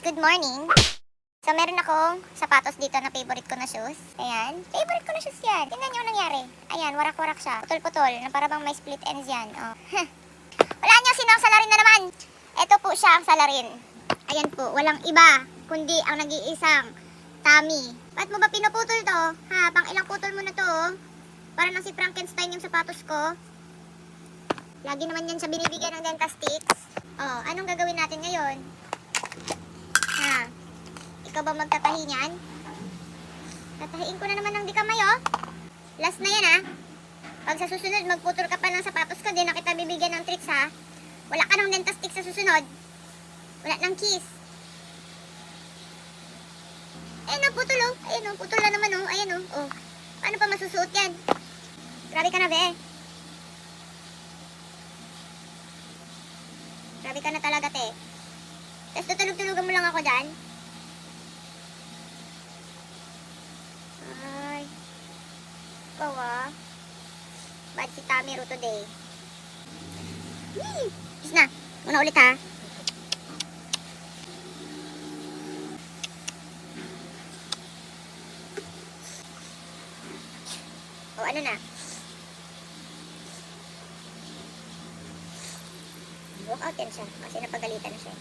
Good morning! So, meron akong sapatos dito na favorite ko na shoes. Ayan. Favorite ko na shoes yan. Tingnan nyo nangyari. Ayan, warak-warak siya. Putol-putol. Na para bang may split ends yan. Oh. Wala nyo, sino ang salarin na naman? Ito po siya ang salarin. Ayan po, walang iba. Kundi ang nag-iisang Tommy. Ba't mo ba pinuputol to? Ha, pang ilang putol mo na to? Para nang si Frankenstein yung sapatos ko. Lagi naman yan siya binibigyan ng Dentastics. Oh, anong gagawin natin ngayon? Ha? Ikaw ba magtatahi niyan? Tatahiin ko na naman ng di kamay, oh. Last na yan, ha? Pag sa susunod, magputol ka pa ng sapatos ko, di na kita bibigyan ng treats, ha? Wala ka ng Dentastick sa susunod. Wala ng kiss. Ayun, oh, putol, oh. Ayun, oh, putol na naman, oh. Ayan, oh. Oh. Paano pa masusuot yan? Grabe ka na, be. Grabe ka na talaga, te. Tapos tutulog-tulugan mo lang ako dyan. Ay. Ikaw, ah. Bad si Tamiro today. Is na. Muna ulit, ha. O, ano na? Walk out yan siya. Kasi napagalitan na siya.